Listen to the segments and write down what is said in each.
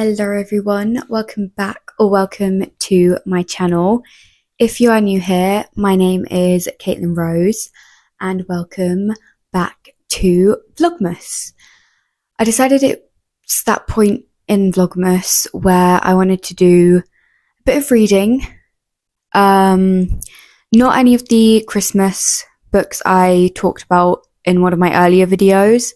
Hello everyone, welcome back or welcome to my channel. If you are new here, my name is Caitlin Rose and welcome back to Vlogmas. I decided it's that point in Vlogmas where I wanted to do a bit of reading. Not any of the Christmas books I talked about in one of my earlier videos,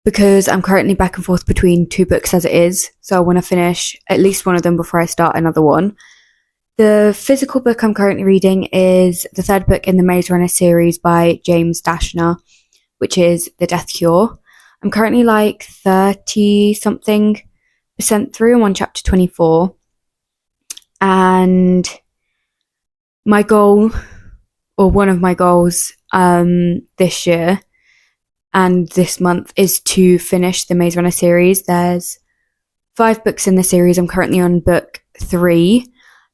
because I'm currently back and forth between two books as it is, so I want to finish at least one of them before I start another one. The physical book I'm currently reading is the third book in the Maze Runner series by James Dashner, which is The Death Cure. I'm currently like 30-something% through. I'm on chapter 24. And my goal, or one of my goals this year and this month, is to finish the Maze Runner series. There's 5 books in the series. I'm currently on book 3.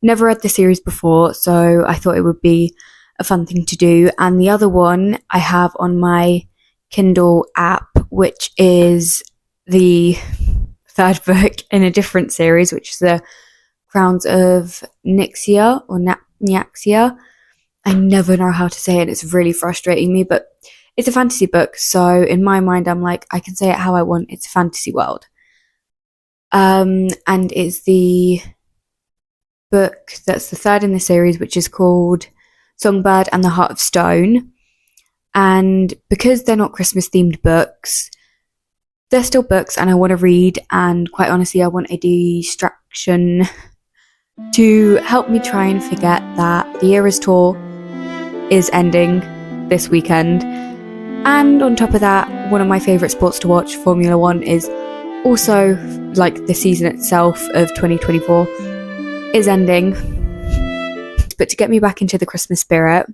Never read the series before, so I thought it would be a fun thing to do. And the other one I have on my Kindle app, which is the third book in a different series, which is the Crowns of Nyxia or Nyaxia. I never know how to say it. It's really frustrating me, but it's a fantasy book, so in my mind I'm like, I can say it how I want. It's a fantasy world. And it's the book that's the third in the series, which is called Songbird and the Heart of Stone. And because they're not Christmas themed books, they're still books and I want to read, and quite honestly I want a distraction to help me try and forget that the Eras Tour is ending this weekend. And on top of that, one of my favourite sports to watch, Formula 1, is also, like, the season itself of 2024 is ending. But to get me back into the Christmas spirit,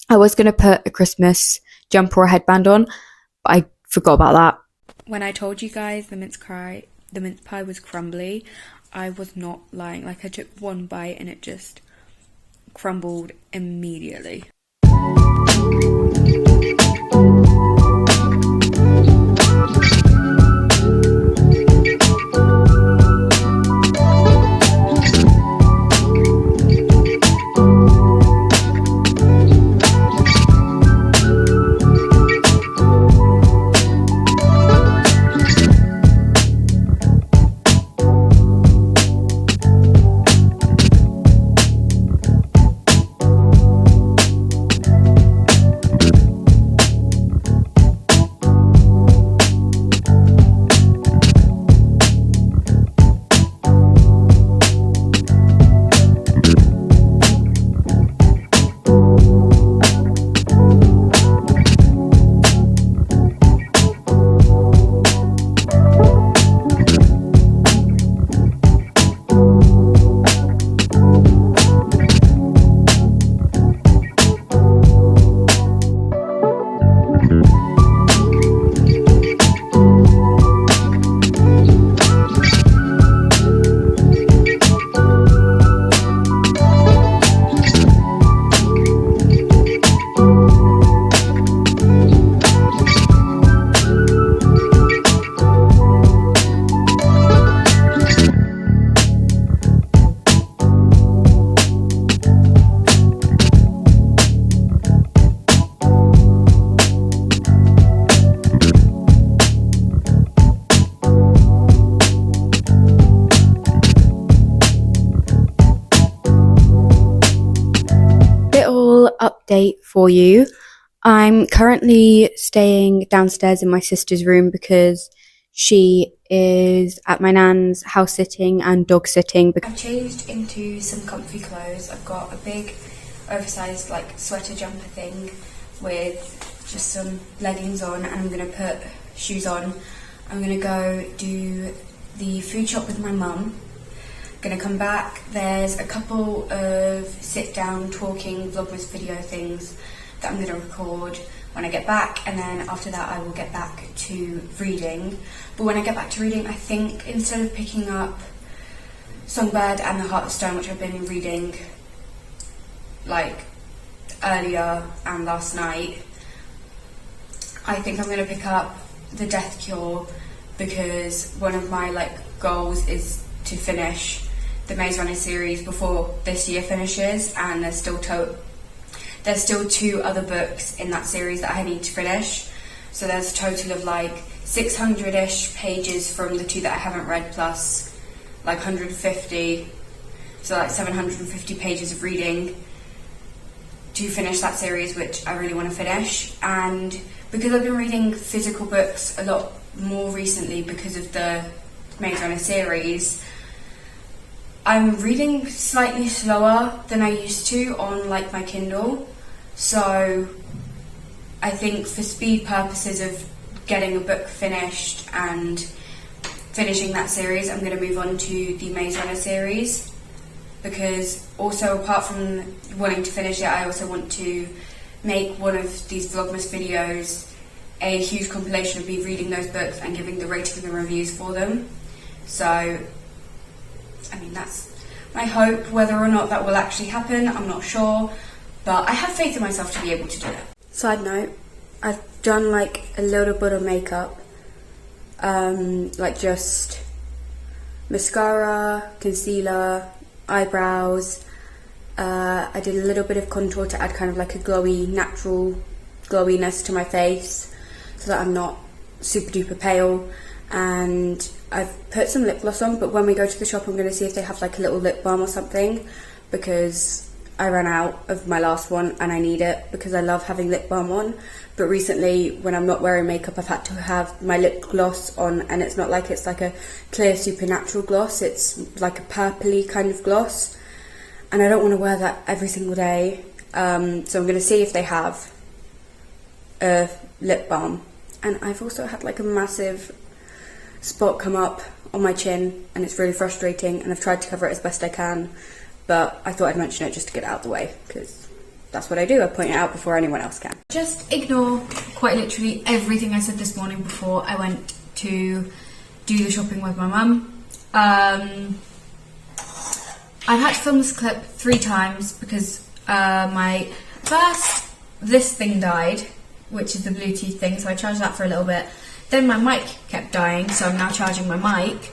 I was going to put a Christmas jumper or headband on, but I forgot about that. When I told you guys the mince pie was crumbly, I was not lying. Like, I took one bite and it just crumbled immediately. Update for you. I'm currently staying downstairs in my sister's room because she is at my nan's house sitting and dog sitting. I've changed into some comfy clothes. I've got a big oversized like sweater jumper thing with just some leggings on, and I'm going to put shoes on. I'm going to go do the food shop with my mum. Gonna come back. There's a couple of sit down talking Vlogmas video things that I'm gonna record when I get back, and then after that I will get back to reading. But when I get back to reading, I think instead of picking up Songbird and the Heart of Stone, which I've been reading like earlier and last night, I think I'm gonna pick up The Death Cure, because one of my like goals is to finish the Maze Runner series before this year finishes, and there's still 2 other books in that series that I need to finish. So there's a total of like 600-ish pages from the 2 that I haven't read, plus like 150, so like 750 pages of reading to finish that series, which I really want to finish. And because I've been reading physical books a lot more recently because of the Maze Runner series, I'm reading slightly slower than I used to on like my Kindle. So I think for speed purposes of getting a book finished and finishing that series, I'm going to move on to the Maze Runner series, because also apart from wanting to finish it, I also want to make one of these Vlogmas videos a huge compilation of me reading those books and giving the ratings and reviews for them. So, I mean, that's my hope. Whether or not that will actually happen, I'm not sure, but I have faith in myself to be able to do it. Side note, I've done like a little bit of makeup, like just mascara, concealer, eyebrows. I did a little bit of contour to add kind of like a glowy, natural glowiness to my face so that I'm not super duper pale. And I've put some lip gloss on, but when we go to the shop I'm going to see if they have like a little lip balm or something, because I ran out of my last one and I need it because I love having lip balm on. But recently when I'm not wearing makeup, I've had to have my lip gloss on, and it's not like it's like a clear supernatural gloss, it's like a purpley kind of gloss, and I don't want to wear that every single day. So I'm going to see if they have a lip balm. And I've also had like a massive spot come up on my chin and it's really frustrating, and I've tried to cover it as best I can, but I thought I'd mention it just to get it out of the way, because that's what I do, I point it out before anyone else can. Just ignore quite literally everything I said this morning before I went to do the shopping with my mum. I've had to film this clip 3 times because this thing died, which is the Bluetooth thing, so I charged that for a little bit. Then my mic kept dying, so I'm now charging my mic.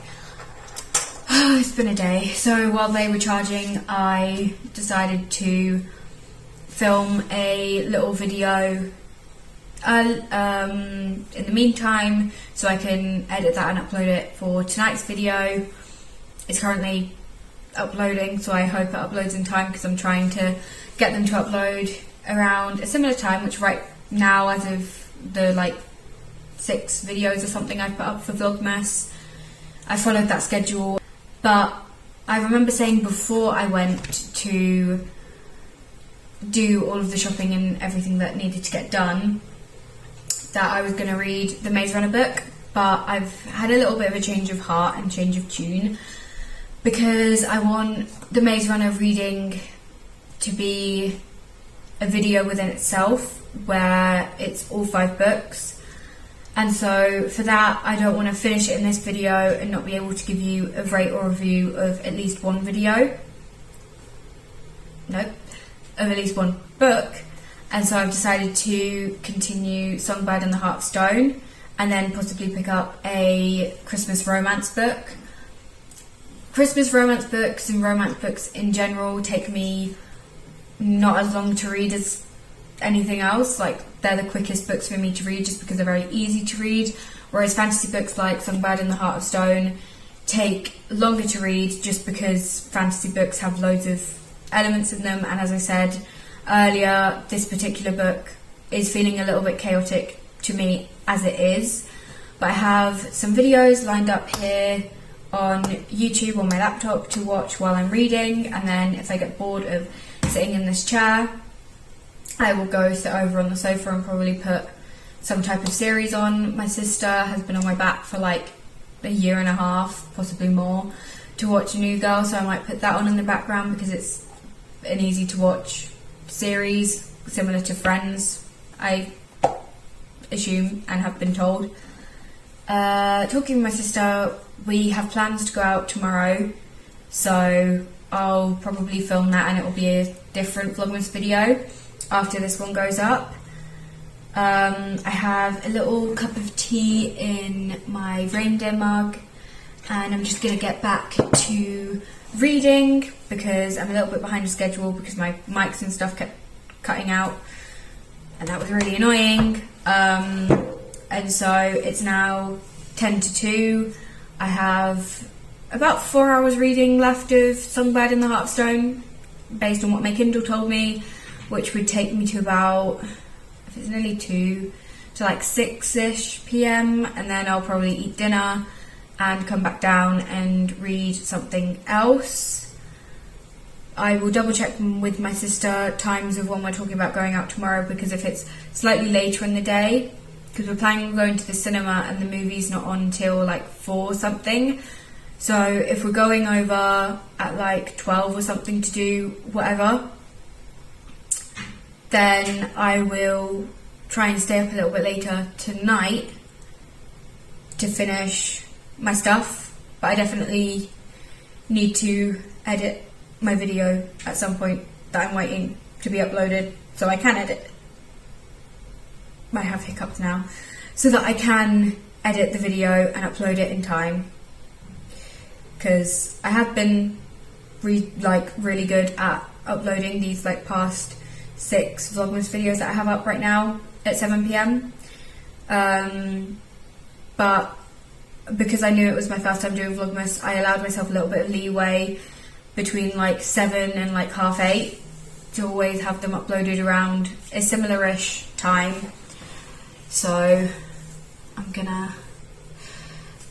It's been a day. So while they were charging, I decided to film a little video in the meantime, so I can edit that and upload it for tonight's video. It's currently uploading, so I hope it uploads in time, because I'm trying to get them to upload around a similar time, which right now, as of the like 6 videos or something I've put up for Vlogmas, I followed that schedule. But I remember saying before I went to do all of the shopping and everything that needed to get done that I was going to read the Maze Runner book, but I've had a little bit of a change of heart and change of tune, because I want the Maze Runner reading to be a video within itself where it's all 5 books. And so for that, I don't want to finish it in this video and not be able to give you a rate or review of at least one video. Nope, of at least one book. And so I've decided to continue Songbird and the Heart of Stone, and then possibly pick up a Christmas romance book. Christmas romance books and romance books in general take me not as long to read as anything else. Like, they're the quickest books for me to read just because they're very easy to read, whereas fantasy books like Songbird and the Heart of Stone take longer to read just because fantasy books have loads of elements in them. And as I said earlier, this particular book is feeling a little bit chaotic to me as it is. But I have some videos lined up here on YouTube on my laptop to watch while I'm reading, and then if I get bored of sitting in this chair, I will go sit over on the sofa and probably put some type of series on. My sister has been on my back for like a year and a half, possibly more, to watch New Girl, so I might put that on in the background because it's an easy to watch series, similar to Friends, I assume and have been told. Talking with my sister, we have plans to go out tomorrow, so I'll probably film that and it will be a different Vlogmas video after this one goes up. I have a little cup of tea in my reindeer mug, and I'm just going to get back to reading because I'm a little bit behind the schedule because my mics and stuff kept cutting out, and that was really annoying. And so it's now 10 to 2. I have about 4 hours reading left of Songbird and the Heart of Stone, based on what my Kindle told me, which would take me to about, if it's nearly 2, to like 6ish p.m, and then I'll probably eat dinner and come back down and read something else. I will double check with my sister times of when we're talking about going out tomorrow, because if it's slightly later in the day, because we're planning on going to the cinema and the movie's not on till like 4 something. So if we're going over at like 12 or something to do whatever, then I will try and stay up a little bit later tonight to finish my stuff. But I definitely need to edit my video at some point that I'm waiting to be uploaded so I can edit. I have hiccups now, so that I can edit the video and upload it in time, because I have been really good at uploading these like past 6 Vlogmas videos that I have up right now at 7 p.m. But because I knew it was my first time doing Vlogmas, I allowed myself a little bit of leeway between like 7 and like 8:30 to always have them uploaded around a similar-ish time. So I'm gonna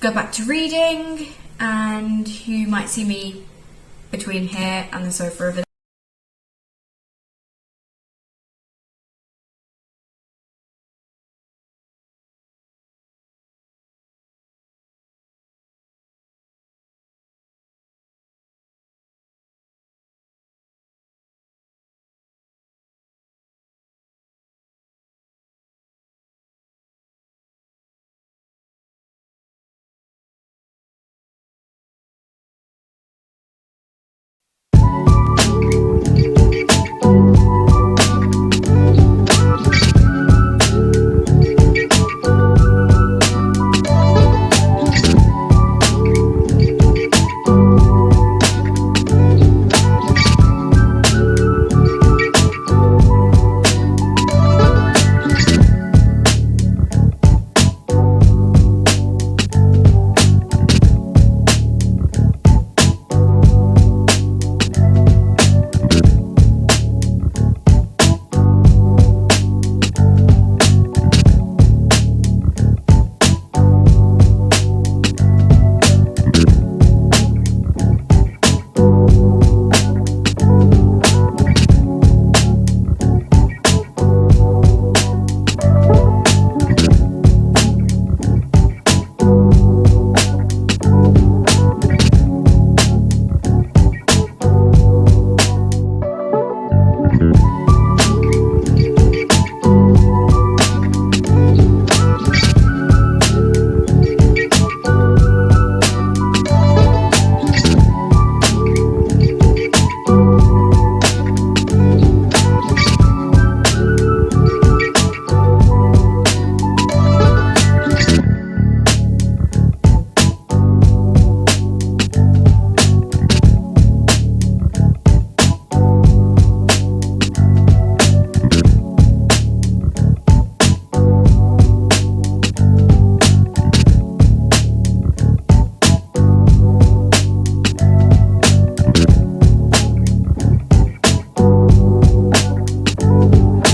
go back to reading, and you might see me between here and the sofa over there.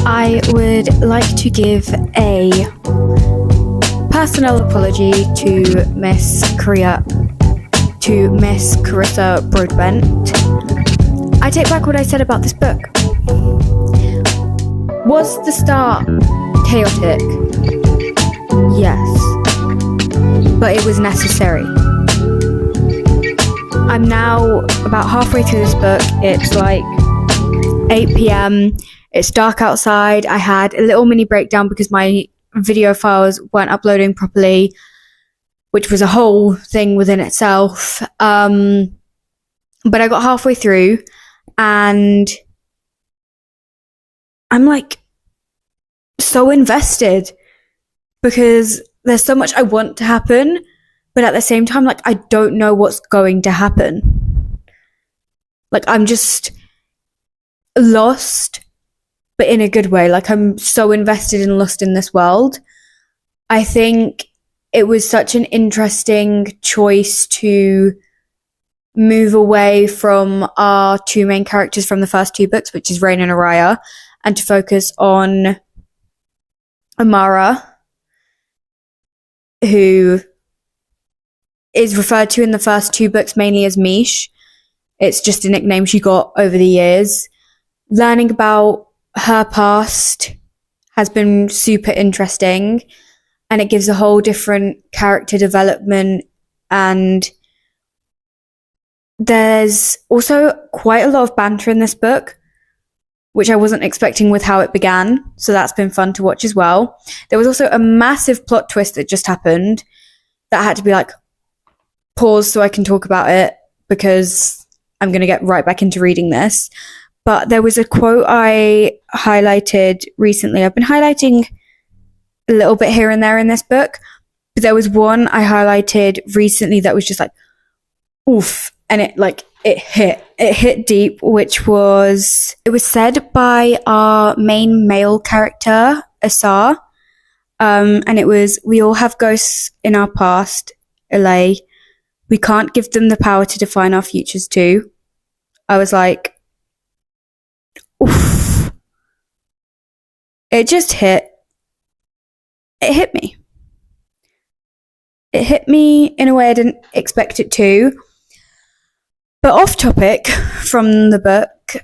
I would like to give a personal apology to Miss Carissa Broadbent. I take back what I said about this book. Was the start chaotic? Yes, but it was necessary. I'm now about halfway through this book. It's like 8 p.m. It's dark outside. I had a little mini breakdown because my video files weren't uploading properly, which was a whole thing within itself. But I got halfway through and I'm like so invested because there's so much I want to happen, but at the same time, like, I don't know what's going to happen. Like, I'm just lost, but in a good way. Like, I'm so invested and lost in this world. I think it was such an interesting choice to move away from our two main characters from the first two books, which is Rain and Araya, and to focus on Amara, who is referred to in the first two books mainly as Mish. It's just a nickname she got over the years. Learning about her past has been super interesting, and it gives a whole different character development, and there's also quite a lot of banter in this book, which I wasn't expecting with how it began, so that's been fun to watch as well. There was also a massive plot twist that just happened that I had to be like, pause so I can talk about it, because I'm going to get right back into reading this. But there was a quote I highlighted recently. I've been highlighting a little bit here and there in this book, but there was one I highlighted recently that was just like, oof, and it hit deep, which was, it was said by our main male character, Asar, and it was, we all have ghosts in our past, Elay. We can't give them the power to define our futures too. I was like, oof. It just hit. It hit me. It hit me in a way I didn't expect it to. But off topic from the book,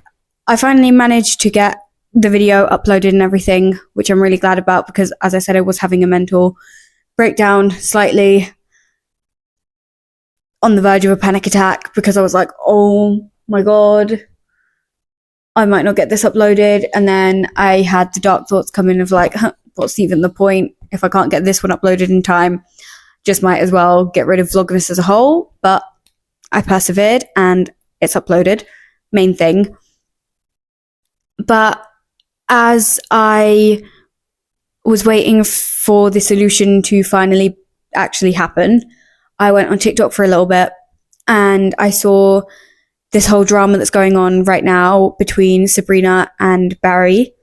I finally managed to get the video uploaded and everything, which I'm really glad about, because as I said, I was having a mental breakdown, slightly on the verge of a panic attack, because I was like, oh my God, I might not get this uploaded. And then I had the dark thoughts come in of like, what's even the point if I can't get this one uploaded in time? Just might as well get rid of Vlogmas as a whole. But I persevered and it's uploaded, main thing. But as I was waiting for the solution to finally actually happen, I went on TikTok for a little bit and I saw this whole drama that's going on right now between Sabrina and Barry,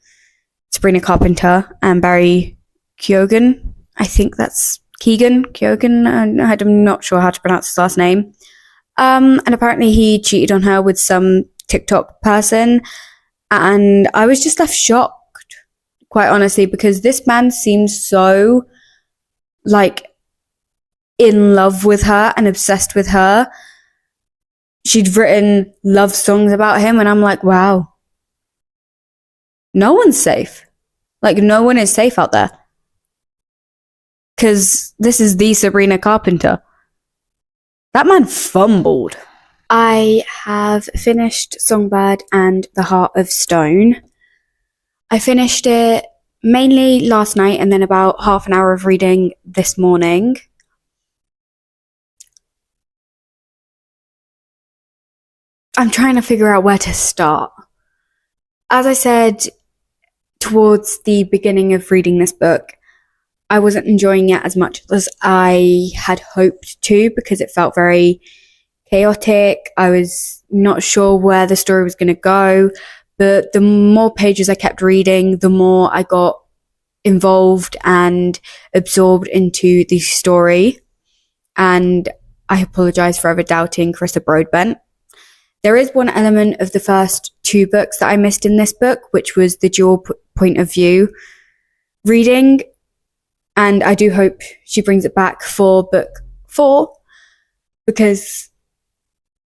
Sabrina Carpenter and Barry Keoghan. I think that's Keoghan. I'm not sure how to pronounce his last name. And apparently he cheated on her with some TikTok person. And I was just left shocked, quite honestly, because this man seems so, like, in love with her and obsessed with her. She'd written love songs about him, and I'm like, wow. No one's safe. Like, no one is safe out there. Because this is the Sabrina Carpenter. That man fumbled. I have finished Songbird and The Heart of Stone. I finished it mainly last night and then about half an hour of reading this morning. I'm trying to figure out where to start. As I said towards the beginning of reading this book, I wasn't enjoying it as much as I had hoped to, because it felt very chaotic. I was not sure where the story was going to go, but the more pages I kept reading, the more I got involved and absorbed into the story. And I apologize for ever doubting Carissa Broadbent. There is one element of the first two books that I missed in this book, which was the dual point of view reading. And I do hope she brings it back for book 4, because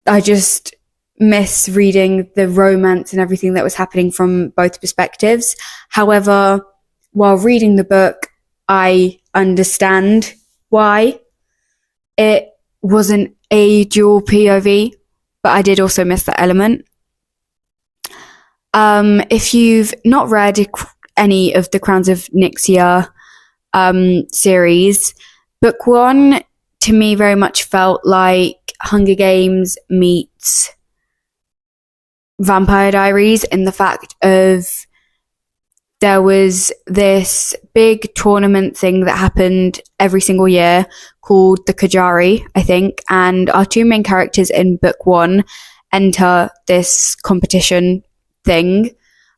I just miss reading the romance and everything that was happening from both perspectives. However, while reading the book, I understand why it wasn't a dual POV, but I did also miss that element. If you've not read any of the Crowns of Nyxia series, book 1 to me very much felt like Hunger Games meets Vampire Diaries, in the fact of there was this big tournament thing that happened every single year called the Kajari, I think, and our two main characters in book one enter this competition thing.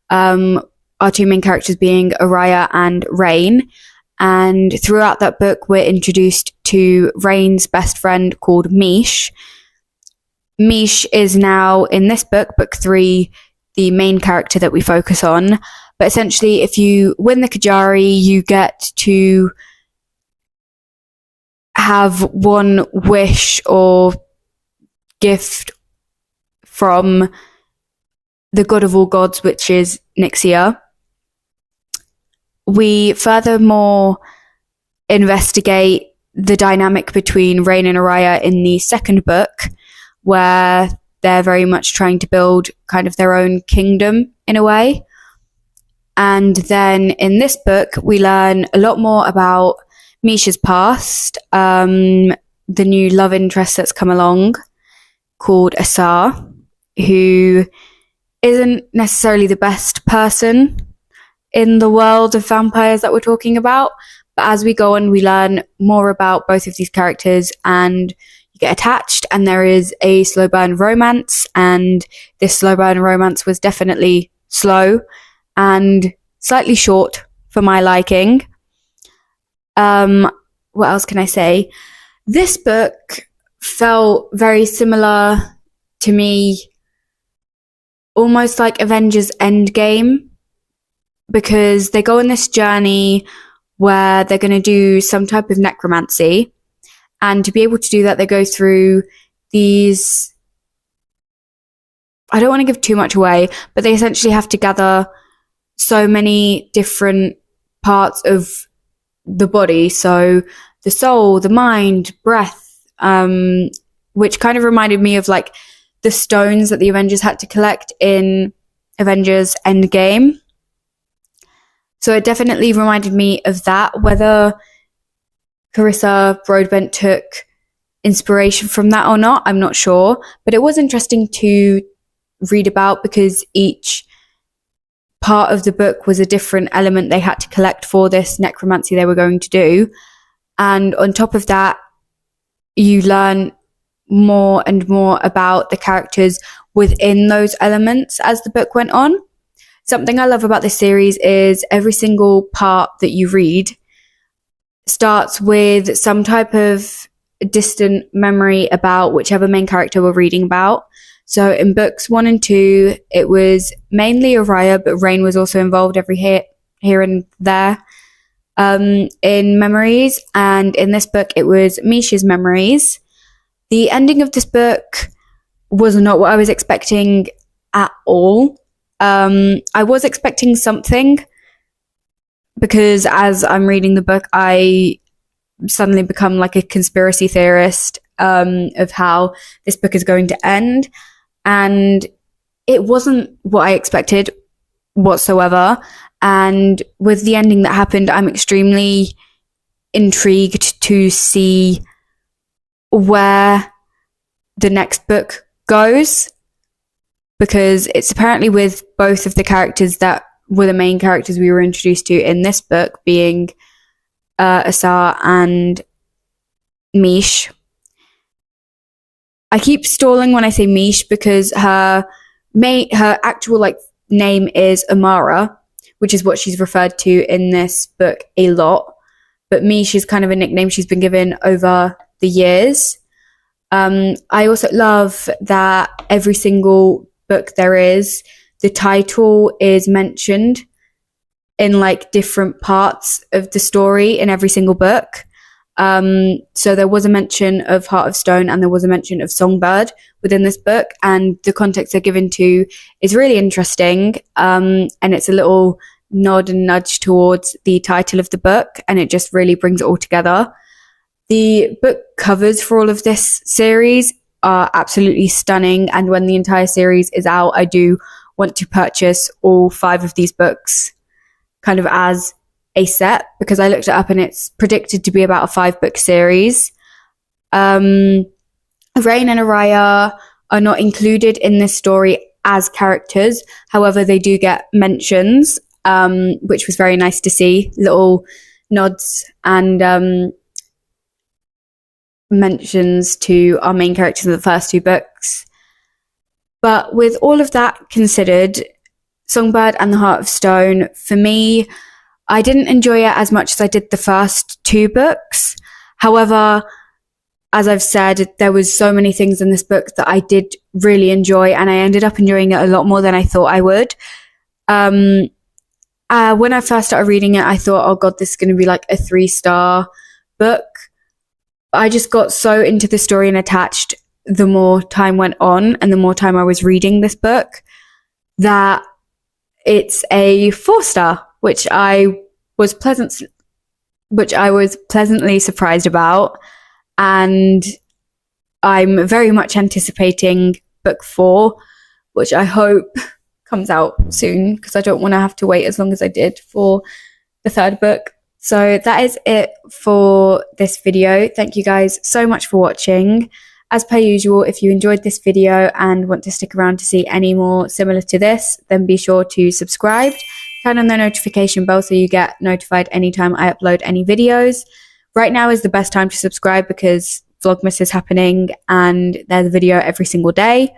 Our two main characters being Araya and Rain. And throughout that book, we're introduced to Rain's best friend called Mish. Mish is now, in this book, book 3, the main character that we focus on. But essentially, if you win the Kajari, you get to have one wish or gift from the god of all gods, which is Nixia. We furthermore investigate the dynamic between Rain and Araya in the second book, where they're very much trying to build kind of their own kingdom in a way. And then in this book, we learn a lot more about Misha's past, the new love interest that's come along called Asar, who isn't necessarily the best person in the world of vampires that we're talking about. But as we go on, we learn more about both of these characters and you get attached, and there is a slow burn romance, and this slow burn romance was definitely slow and slightly short for my liking. What else can I say? This book felt very similar to me, almost like Avengers Endgame, because they go on this journey where they're going to do some type of necromancy. And to be able to do that, they go through these... I don't want to give too much away, but they essentially have to gather so many different parts of the body. So the soul, the mind, breath, which kind of reminded me of like the stones that the Avengers had to collect in Avengers Endgame. So it definitely reminded me of that. Whether Carissa Broadbent took inspiration from that or not, I'm not sure. But it was interesting to read about, because each part of the book was a different element they had to collect for this necromancy they were going to do. And on top of that, you learn more and more about the characters within those elements as the book went on. Something I love about this series is every single part that you read starts with some type of distant memory about whichever main character we're reading about. So in books 1 and 2, it was mainly Araya, but Rain was also involved here and there in memories. And in this book, it was Misha's memories. The ending of this book was not what I was expecting at all. I was expecting something, because as I'm reading the book, I suddenly become like a conspiracy theorist of how this book is going to end. And it wasn't what I expected whatsoever. And with the ending that happened, I'm extremely intrigued to see where the next book goes, because it's apparently with both of the characters that were the main characters we were introduced to in this book, being Asar and Mish. I keep stalling when I say Mish, because her actual like name is Amara, which is what she's referred to in this book a lot. But Mish is kind of a nickname she's been given over the years. I also love that every single book there is, the title is mentioned in like different parts of the story in every single book. So there was a mention of Heart of Stone and there was a mention of Songbird within this book, and the context they're given to is really interesting. And it's a little nod and nudge towards the title of the book, and it just really brings it all together. The book covers for all of this series are absolutely stunning, and when the entire series is out, I do want to purchase all 5 of these books kind of as a set, because I looked it up and it's predicted to be about a 5-book series. Rain and Araya are not included in this story as characters. However, they do get mentions, which was very nice to see. Little nods and mentions to our main characters in the first 2 books. But with all of that considered, Songbird and the Heart of Stone, for me, I didn't enjoy it as much as I did the first 2 books. However, as I've said, there was so many things in this book that I did really enjoy, and I ended up enjoying it a lot more than I thought I would. When I first started reading it, I thought, oh God, this is going to be like a 3-star book. I just got so into the story and attached the more time went on and the more time I was reading this book that it's a 4-star, which I was pleasantly surprised about. And I'm very much anticipating book 4, which I hope comes out soon because I don't want to have to wait as long as I did for the 3rd book. So that is it for this video. Thank you guys so much for watching. As per usual, if you enjoyed this video and want to stick around to see any more similar to this, then be sure to subscribe. Turn on the notification bell so you get notified anytime I upload any videos. Right now is the best time to subscribe because Vlogmas is happening and there's a video every single day.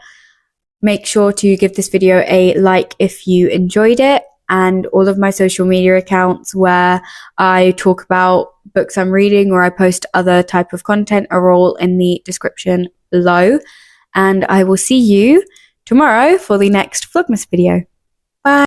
Make sure to give this video a like if you enjoyed it, and all of my social media accounts where I talk about books I'm reading or I post other type of content are all in the description below. And I will see you tomorrow for the next Vlogmas video.